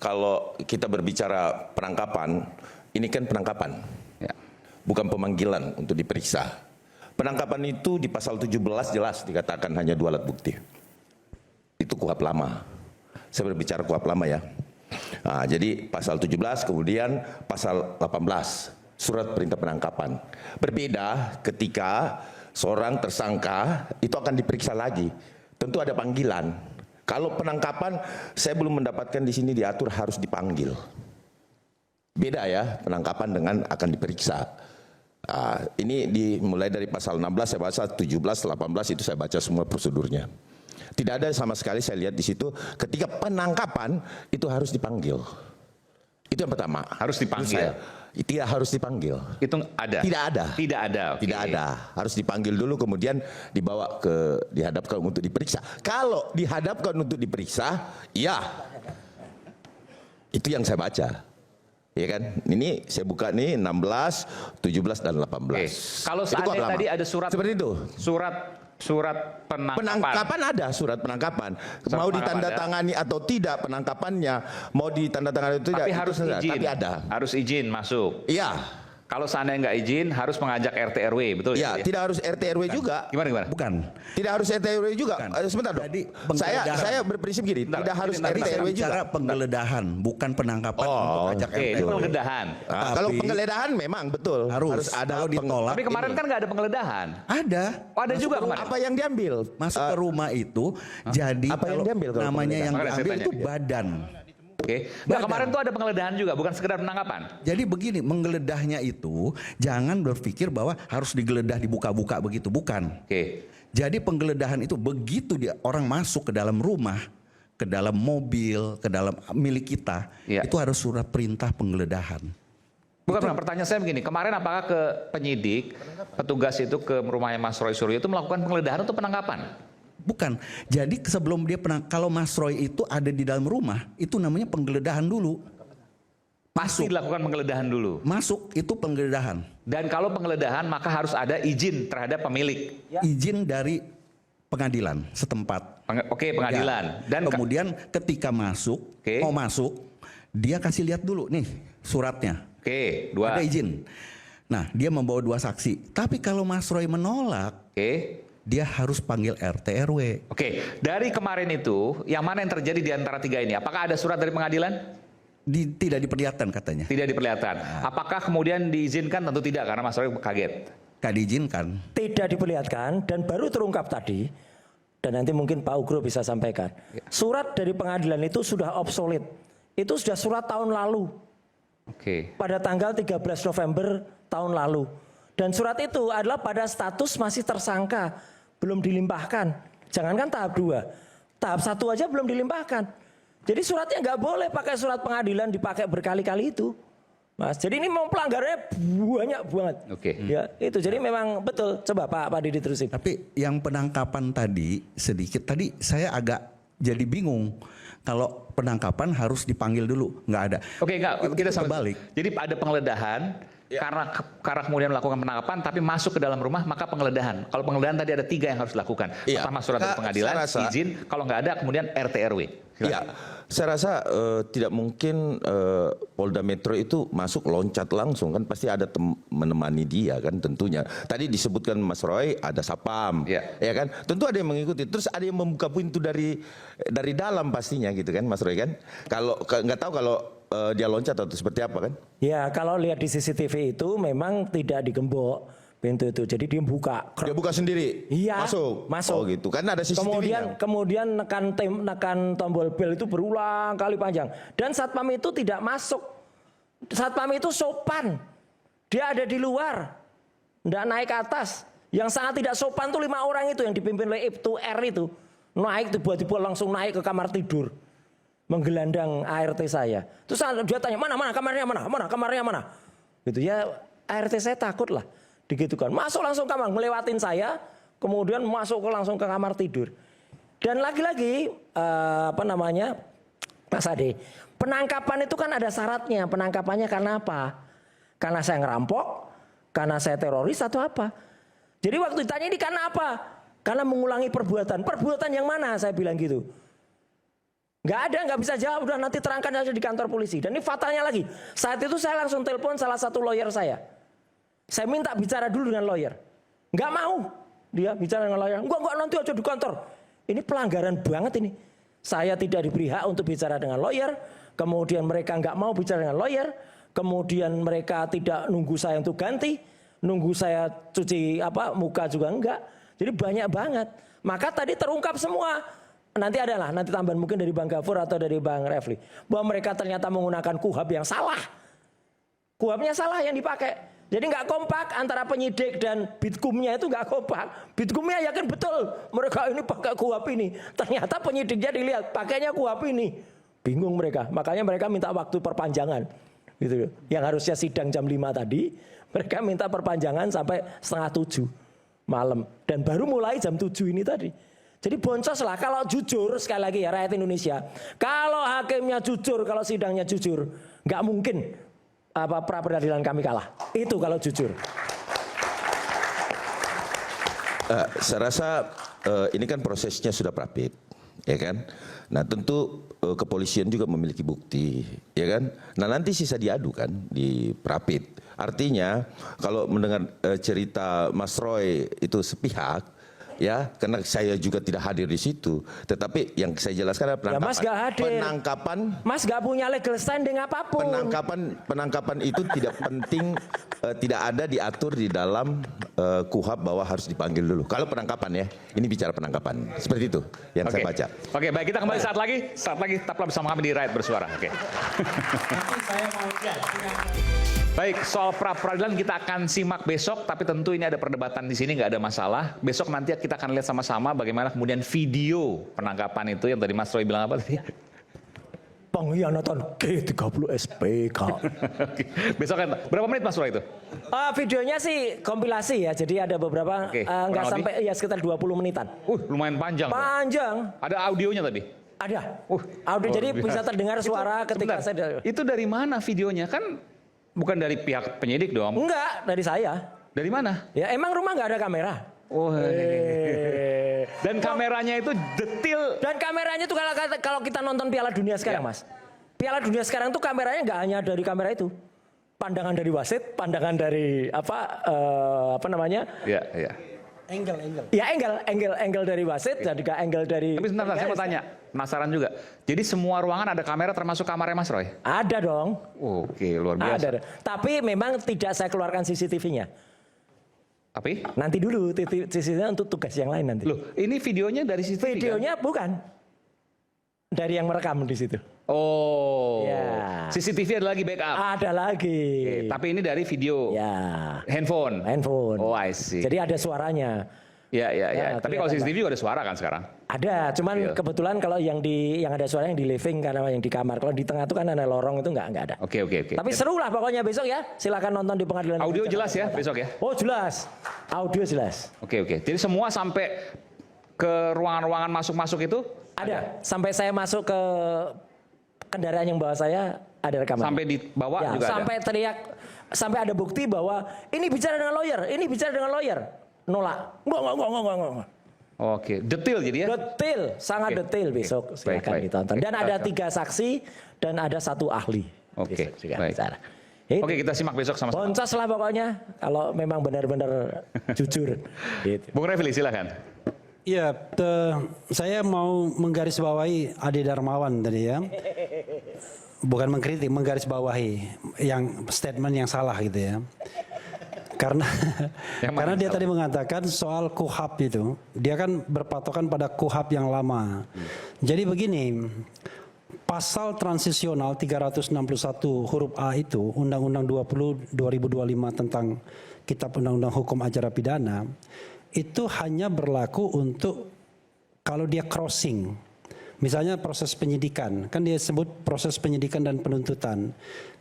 kalau kita berbicara penangkapan, ini kan penangkapan, bukan pemanggilan untuk diperiksa. Penangkapan itu di pasal 17 jelas dikatakan hanya 2 alat bukti. Itu KUHP lama. Saya berbicara KUHP lama ya. Nah, jadi pasal 17 kemudian pasal 18 surat perintah penangkapan. Berbeda ketika seorang tersangka itu akan diperiksa lagi. Tentu ada panggilan. Kalau penangkapan, saya belum mendapatkan di sini diatur harus dipanggil. Beda ya, penangkapan dengan akan diperiksa. Ini dimulai dari pasal 16, saya baca 17, 18 itu saya baca semua prosedurnya. Tidak ada sama sekali saya lihat di situ ketika penangkapan itu harus dipanggil. Itu yang pertama. Harus dipanggil. Tidak harus dipanggil. Itu ada. Tidak ada. Tidak ada. Okay. Tidak ada. Harus dipanggil dulu kemudian dihadapkan untuk diperiksa. Kalau dihadapkan untuk diperiksa, ya. Itu yang saya baca. Ya kan? Ini saya buka nih 16, 17 dan 18. Okay. Kalau seandainya tadi ada surat seperti itu. Surat penangkapan. Penangkapan ada surat penangkapan. Mau ditandatangani atau tidak penangkapannya, mau ditandatangani atau tidak. Tapi harus izin. Tapi ada. Harus izin masuk. Iya. Kalau seandainya nggak izin, harus mengajak RT RW, betul ya? Tidak harus RT RW juga. Gimana? Bukan. Tidak harus RT RW juga. Sebentar dong. Jadi saya berprinsip gini, tidak harus RT RW juga. Cara penggeledahan, bukan penangkapan untuk ajak RT RW. Itu penggeledahan. Kalau penggeledahan memang betul. Harus ada kalau ditolak. Tapi kemarin kan nggak ada penggeledahan. Ada. Oh, ada juga kemarin. Apa yang diambil? Masuk ke rumah itu, jadi apa yang diambil namanya yang diambil itu badan. Oke. Nah, kemarin tuh ada penggeledahan juga, bukan sekedar penangkapan. Jadi begini, menggeledahnya itu jangan berpikir bahwa harus digeledah dibuka-buka begitu, bukan. Oke. Jadi penggeledahan itu begitu dia orang masuk ke dalam rumah, ke dalam mobil, ke dalam milik kita, itu harus surat perintah penggeledahan. Bukan, pertanyaan saya begini, kemarin apakah ke penyidik, petugas itu ke rumahnya Mas Roy Suryo itu melakukan penggeledahan atau penangkapan? Bukan. Jadi sebelum dia kalau Mas Roy itu ada di dalam rumah, itu namanya penggeledahan dulu. Pasti dilakukan penggeledahan dulu. Masuk itu penggeledahan. Dan kalau penggeledahan maka harus ada izin terhadap pemilik. Izin dari pengadilan setempat. Oke, pengadilan. Ya. Dan kemudian ketika masuk, mau masuk, dia kasih lihat dulu nih suratnya. Oke, 2. Ada izin. Nah, dia membawa 2 saksi. Tapi kalau Mas Roy menolak, dia harus panggil RT RW. Oke, dari kemarin itu, yang mana yang terjadi di antara 3 ini? Apakah ada surat dari pengadilan? Tidak diperlihatkan katanya. Tidak diperlihatkan. Apakah kemudian diizinkan? Tentu tidak, karena Mas Roy kaget. Tidak diizinkan. Tidak diperlihatkan dan baru terungkap tadi. Dan nanti mungkin Pak Ugro bisa sampaikan. Surat dari pengadilan itu sudah obsolete. Itu sudah surat tahun lalu. Oke. Pada tanggal 13 November tahun lalu. Dan surat itu adalah pada status masih tersangka, belum dilimpahkan. Jangankan tahap 2, tahap 1 aja belum dilimpahkan. Jadi suratnya nggak boleh pakai surat pengadilan dipakai berkali-kali itu, Mas. Jadi ini mau pelanggarannya banyak banget. Oke. Ya itu. Jadi memang betul. Coba Pak Didi terusin. Tapi yang penangkapan tadi sedikit tadi saya agak jadi bingung. Kalau penangkapan harus dipanggil dulu, nggak ada. Oke, nggak. Kita balik. Jadi ada penggeledahan. Karena kemudian melakukan penangkapan tapi masuk ke dalam rumah maka penggeledahan. Kalau penggeledahan tadi ada 3 yang harus dilakukan. Pertama surat dari pengadilan, izin. Kalau nggak ada kemudian RT RW. Iya, saya rasa tidak mungkin Polda Metro itu masuk loncat langsung, kan pasti ada menemani dia kan tentunya. Tadi disebutkan Mas Roy ada sapam, ya kan. Tentu ada yang mengikuti. Terus ada yang membuka pintu dari dalam pastinya gitu kan, Mas Roy kan. Kalau nggak tahu kalau dia loncat atau seperti apa kan? Ya kalau lihat di CCTV itu memang tidak digembok pintu itu, jadi dia buka. Dia buka sendiri. Iya. Masuk. Masuk. Oh gitu. Kan ada CCTV-nya. Kemudian nekan tombol bel itu berulang kali panjang. Dan satpam itu tidak masuk. Satpam itu sopan. Dia ada di luar, tidak naik ke atas. Yang sangat tidak sopan tuh 5 orang itu yang dipimpin oleh Ibtu R itu. Naik tiba-tiba langsung naik ke kamar tidur. Menggelandang ART saya. Terus dia tanya, mana kamarnya mana kamarnya mana. Gitu ya, ART saya takut lah. Digitukan. Masuk langsung kamar, melewatin saya, kemudian masuk langsung ke kamar tidur. Dan lagi-lagi, Mas Ade, penangkapan itu kan ada syaratnya. Penangkapannya karena apa? Karena saya ngerampok, karena saya teroris atau apa? Jadi waktu ditanya ini karena apa? Karena mengulangi perbuatan. Perbuatan yang mana? Saya bilang gitu. Nggak ada, nggak bisa jawab, udah nanti terangkan aja di kantor polisi. Dan ini fatalnya lagi, saat itu saya langsung telepon salah satu lawyer saya. Saya minta bicara dulu dengan lawyer. Nggak mau dia bicara dengan lawyer. Enggak, nanti aja di kantor. Ini pelanggaran banget ini. Saya tidak diberi hak untuk bicara dengan lawyer. Kemudian mereka nggak mau bicara dengan lawyer. Kemudian mereka tidak nunggu saya untuk ganti. Nunggu saya cuci muka juga enggak. Jadi banyak banget. Maka tadi terungkap semua. Nanti adalah, nanti tambahan mungkin dari Bang Gafur atau dari Bang Refli. Bahwa mereka ternyata menggunakan KUHAP yang salah. KUHAP-nya salah yang dipakai. Jadi nggak kompak antara penyidik dan Bitkumnya itu nggak kompak. Bitkumnya yakin betul mereka ini pakai KUHAP ini. Ternyata penyidiknya dilihat pakainya KUHAP ini. Bingung mereka. Makanya mereka minta waktu perpanjangan. Gitu. Yang harusnya sidang jam 5 tadi, mereka minta perpanjangan sampai 6:30 malam. Dan baru mulai jam 7 ini tadi. Jadi boncos lah, kalau jujur, sekali lagi ya rakyat Indonesia, kalau hakimnya jujur, kalau sidangnya jujur, nggak mungkin pra peradilan kami kalah. Itu kalau jujur. Saya rasa ini kan prosesnya sudah Prapit, ya kan? Nah tentu kepolisian juga memiliki bukti, ya kan? Nah nanti sisa diadu kan di Prapit. Artinya kalau mendengar cerita Mas Roy itu sepihak, ya, karena saya juga tidak hadir di situ. Tetapi yang saya jelaskan adalah penangkapan. Ya, Mas gak hadir. Penangkapan. Mas gak punya legal standing apapun. Penangkapan itu tidak penting, tidak ada diatur di dalam KUHAP bahwa harus dipanggil dulu. Kalau penangkapan ya, ini bicara penangkapan. Seperti itu yang saya baca. Oke, baik, kita kembali saat lagi tetaplah bersama kami di Rakyat Bersuara. Oke. Baik, soal pra peradilan kita akan simak besok, tapi tentu ini ada perdebatan di sini, nggak ada masalah. Besok nanti kita akan lihat sama-sama bagaimana kemudian video penangkapan itu yang tadi Mas Roy bilang apa tadi? Pengkhianatan G30 SPK. Besok kan berapa menit Mas Roy itu? Videonya sih kompilasi ya, jadi ada beberapa nggak sampai ya sekitar 20 menitan. Lumayan panjang. Panjang. Ada audionya tadi? Ada. Audio jadi bisa terdengar suara ketika saya. Itu dari mana videonya? Kan bukan dari pihak penyidik dong? Enggak, dari saya. Dari mana? Ya emang rumah nggak ada kamera. Dan kameranya itu detail. Dan kameranya itu kalau kita nonton Piala Dunia sekarang, Mas. Piala Dunia sekarang tuh kameranya nggak hanya dari kamera itu. Pandangan dari wasit, pandangan dari apa namanya? Iya. Angle dari wasit dan juga angle dari. Tapi sebentar, saya mau tanya, penasaran juga. Jadi semua ruangan ada kamera termasuk kamarnya Mas Roy? Ada dong. Oke, luar biasa. Ada. Tapi memang tidak saya keluarkan CCTV-nya. Tapi? Nanti dulu CCTV-nya untuk tugas yang lain nanti. Loh, ini videonya dari CCTV? Videonya kan? Bukan. Dari yang merekam di situ. Oh. Ya. CCTV ada lagi backup? Ada lagi. Oke, tapi ini dari video? Ya. Handphone? Oh, I see. Jadi ada suaranya. Ya. Tapi kalau CCTV juga ada suara kan sekarang? Ada, cuman kebetulan kalau yang ada suara yang di living karena yang di kamar. Kalau di tengah itu kan ada lorong itu nggak ada. Oke. Tapi seru lah pokoknya besok ya. Silakan nonton di pengadilan. Audio jelas ya besok ya? Oh jelas, audio jelas. Oke. Jadi semua sampai ke ruangan-ruangan masuk-masuk itu? Ada. Sampai saya masuk ke kendaraan yang bawa saya ada rekaman. Sampai dibawa ya, juga sampai ada? Teriak, sampai ada bukti bahwa ini bicara dengan lawyer, nolak. Enggak. Oke, detail jadi ya? Detail, sangat detail besok. Silakan ditonton. Dan ada 3 saksi dan ada 1 ahli. Oke, baik. Oke, kita simak besok sama-sama. Boncos lah pokoknya, kalau memang benar-benar jujur. Gitu. Bung Refli, silakan. Iya, saya mau menggarisbawahi Ade Darmawan tadi ya. Bukan mengkritik, menggarisbawahi yang statement yang salah gitu ya. Karena dia tadi mengatakan soal KUHAP itu, dia kan berpatokan pada KUHAP yang lama. Jadi begini, pasal transisional 361 huruf A itu, Undang-Undang 20 2025 tentang Kitab Undang-Undang Hukum Acara Pidana, itu hanya berlaku untuk kalau dia crossing. Misalnya proses penyidikan, kan dia sebut proses penyidikan dan penuntutan.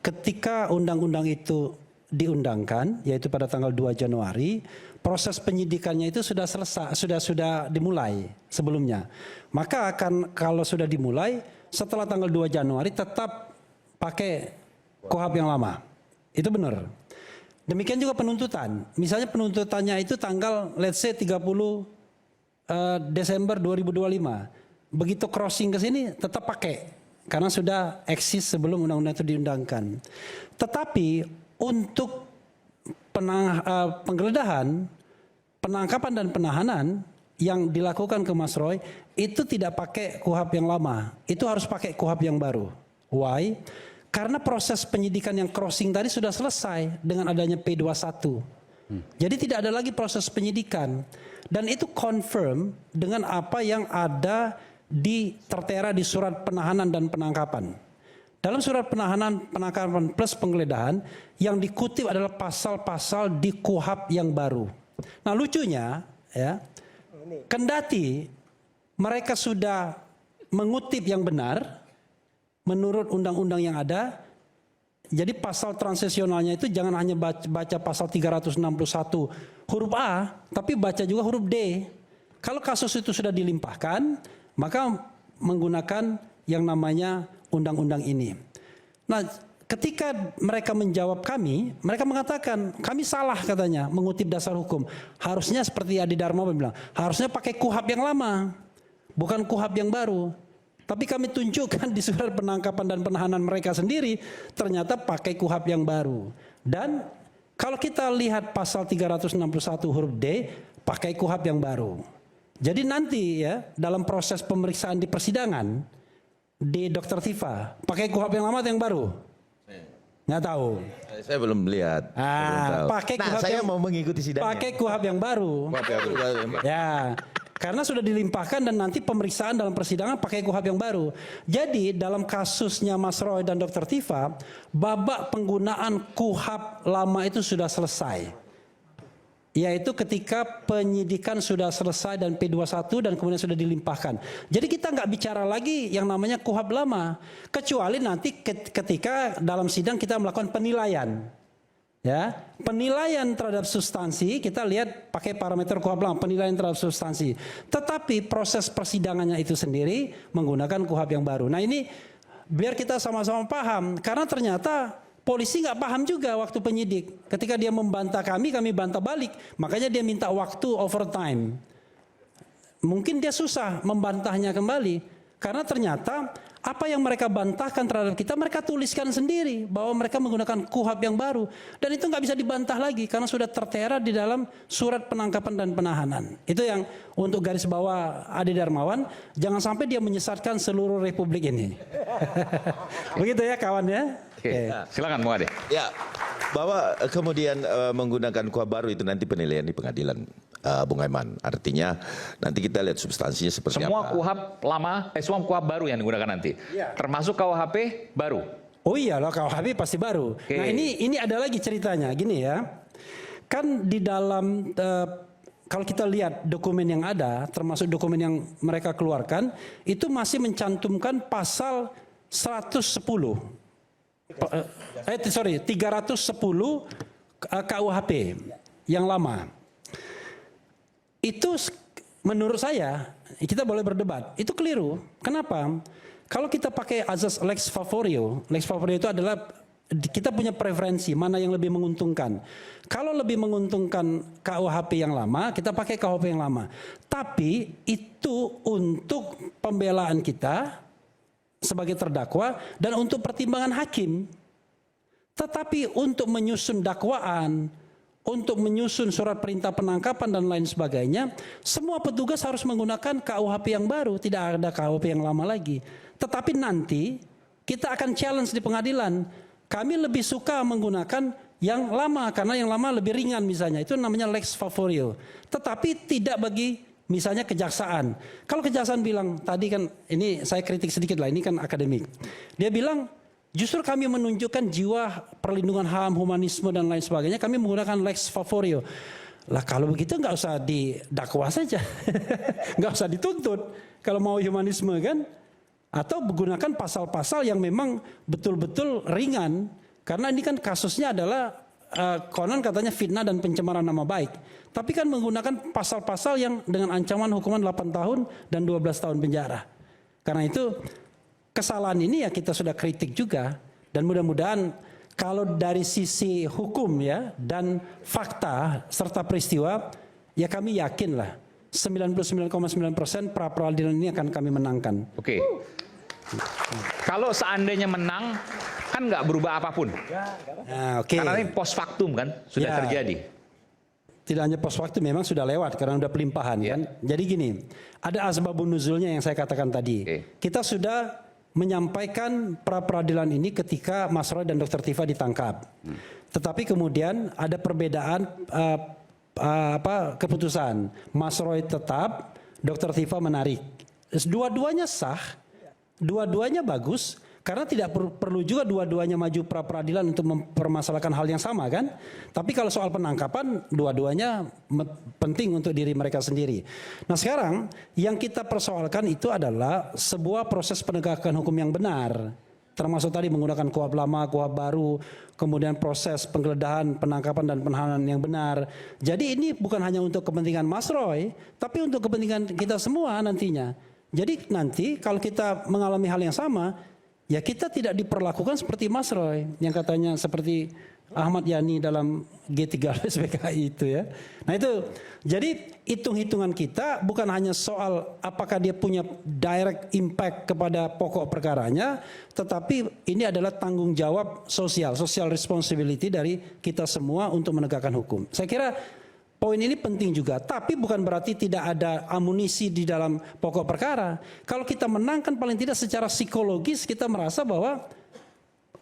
Ketika undang-undang itu diundangkan, yaitu pada tanggal 2 Januari, proses penyidikannya itu sudah selesai, sudah dimulai sebelumnya. Maka akan kalau sudah dimulai, setelah tanggal 2 Januari tetap pakai KUHAP yang lama. Itu benar. Demikian juga penuntutan. Misalnya penuntutannya itu tanggal let's say 30 Desember 2025. begitu crossing ke sini tetap pakai karena sudah eksis sebelum undang-undang itu diundangkan. Tetapi untuk penggeledahan, penangkapan dan penahanan yang dilakukan ke Mas Roy itu tidak pakai KUHP yang lama, itu harus pakai KUHP yang baru. Why? Karena proses penyidikan yang crossing tadi sudah selesai dengan adanya P21. Jadi tidak ada lagi proses penyidikan. Dan itu confirm dengan apa yang ada tertera di surat penahanan dan penangkapan. Dalam surat penahanan, penangkapan plus penggeledahan yang dikutip adalah pasal-pasal di KUHP yang baru. Nah lucunya ya, kendati mereka sudah mengutip yang benar menurut undang-undang yang ada, jadi pasal transisionalnya itu jangan hanya baca pasal 361 huruf A, tapi baca juga huruf D. Kalau kasus itu sudah dilimpahkan, maka menggunakan yang namanya undang-undang ini. Nah, ketika mereka menjawab kami, mereka mengatakan kami salah katanya mengutip dasar hukum. Harusnya seperti Adi Darmawan bilang, harusnya pakai KUHP yang lama, bukan KUHP yang baru. Tapi kami tunjukkan di surat penangkapan dan penahanan mereka sendiri ternyata pakai KUHP yang baru. Dan kalau kita lihat pasal 361 huruf D pakai KUHP yang baru. Jadi nanti ya dalam proses pemeriksaan di persidangan di Dr. Tifa pakai KUHP yang lama atau yang baru? Nggak tahu. Saya belum lihat. Pakai KUHP saya yang, mau mengikuti sidangnya. pakai KUHP yang baru. Ya. Karena sudah dilimpahkan dan nanti pemeriksaan dalam persidangan pakai KUHP yang baru. Jadi dalam kasusnya Mas Roy dan Dr. Tifa, babak penggunaan KUHP lama itu sudah selesai. Yaitu ketika penyidikan sudah selesai dan P21 dan kemudian sudah dilimpahkan. Jadi kita nggak bicara lagi yang namanya KUHP lama. Kecuali nanti ketika dalam sidang kita melakukan penilaian. Ya, penilaian terhadap substansi kita lihat pakai parameter KUHP lama, penilaian terhadap substansi. Tetapi proses persidangannya itu sendiri menggunakan KUHP yang baru. Nah ini biar kita sama-sama paham, karena ternyata polisi nggak paham juga waktu penyidik. Ketika dia membantah kami bantah balik. Makanya dia minta waktu overtime. Mungkin dia susah membantahnya kembali, karena ternyata apa yang mereka bantahkan terhadap kita, mereka tuliskan sendiri bahwa mereka menggunakan KUHP yang baru. Dan itu nggak bisa dibantah lagi karena sudah tertera di dalam surat penangkapan dan penahanan. Itu yang untuk garis bawah Adi Darmawan, jangan sampai dia menyesatkan seluruh Republik ini. Begitu ya kawan ya. Oke. Silakan Bung Ade. Ya, bahwa kemudian menggunakan KUHP baru itu nanti penilaian di pengadilan, Bung Aiman. Artinya nanti kita lihat substansinya seperti semua apa. KUHP lama, semua KUHP baru yang digunakan nanti. Ya. Termasuk KUHP baru. Oh iya loh, KUHP pasti baru. Okay. Nah ini ada lagi ceritanya, gini ya. Kan di dalam kalau kita lihat dokumen yang ada, termasuk dokumen yang mereka keluarkan, itu masih mencantumkan pasal 310 KUHP yang lama. Itu menurut saya, kita boleh berdebat, itu keliru. Kenapa? Kalau kita pakai azas lex favorio itu adalah kita punya preferensi mana yang lebih menguntungkan. Kalau lebih menguntungkan KUHP yang lama, kita pakai KUHP yang lama. Tapi itu untuk pembelaan kita sebagai terdakwa dan untuk pertimbangan hakim. Tetapi untuk menyusun dakwaan, untuk menyusun surat perintah penangkapan dan lain sebagainya, semua petugas harus menggunakan KUHP yang baru, tidak ada KUHP yang lama lagi. Tetapi nanti kita akan challenge di pengadilan. Kami lebih suka menggunakan yang lama karena yang lama lebih ringan misalnya. Itu namanya lex favorio. Tetapi tidak bagi misalnya kejaksaan. Kalau kejaksaan bilang, tadi kan ini saya kritik sedikit lah, ini kan akademik. Dia bilang justru kami menunjukkan jiwa perlindungan HAM, humanisme dan lain sebagainya. Kami menggunakan lex favorio. Lah kalau begitu nggak usah didakwa saja. Nggak usah dituntut. Kalau mau humanisme kan. Atau menggunakan pasal-pasal yang memang betul-betul ringan. Karena ini kan kasusnya adalah konon katanya fitnah dan pencemaran nama baik. Tapi kan menggunakan pasal-pasal yang dengan ancaman hukuman 8 tahun dan 12 tahun penjara. Karena itu kesalahan ini ya kita sudah kritik juga. Dan mudah-mudahan kalau dari sisi hukum ya dan fakta serta peristiwa, ya kami yakin lah 99,9% pra peradilan ini akan kami menangkan. Oke. Kalau seandainya menang, kan nggak berubah apapun. Nah, oke. Karena ini post factum kan, sudah Ya. terjadi. Tidak hanya pos waktu, memang sudah lewat karena sudah pelimpahan kan. Jadi gini, ada asbabun nuzulnya yang saya katakan tadi. Kita sudah menyampaikan pra peradilan ini ketika Mas Roy dan Dr. Tifa ditangkap. Tetapi kemudian ada perbedaan keputusan. Mas Roy tetap, Dr. Tifa menarik. Dua-duanya sah, dua-duanya bagus. Karena tidak perlu juga dua-duanya maju pra peradilan untuk mempermasalahkan hal yang sama kan. Tapi kalau soal penangkapan, dua-duanya penting untuk diri mereka sendiri. Nah sekarang yang kita persoalkan itu adalah sebuah proses penegakan hukum yang benar. Termasuk tadi menggunakan KUHP lama, KUHP baru, kemudian proses penggeledahan, penangkapan dan penahanan yang benar. Jadi ini bukan hanya untuk kepentingan Mas Roy, tapi untuk kepentingan kita semua nantinya. Jadi nanti kalau kita mengalami hal yang sama, ya kita tidak diperlakukan seperti Mas Roy yang katanya seperti Ahmad Yani dalam G13 PKI itu ya. Nah itu, jadi hitung-hitungan kita bukan hanya soal apakah dia punya direct impact kepada pokok perkaranya, tetapi ini adalah tanggung jawab social responsibility dari kita semua untuk menegakkan hukum. Saya kira poin ini penting juga, tapi bukan berarti tidak ada amunisi di dalam pokok perkara. Kalau kita menangkan paling tidak secara psikologis kita merasa bahwa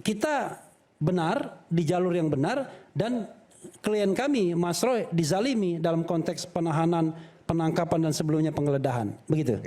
kita benar di jalur yang benar dan klien kami Mas Roy dizalimi dalam konteks penahanan, penangkapan dan sebelumnya penggeledahan. Begitu.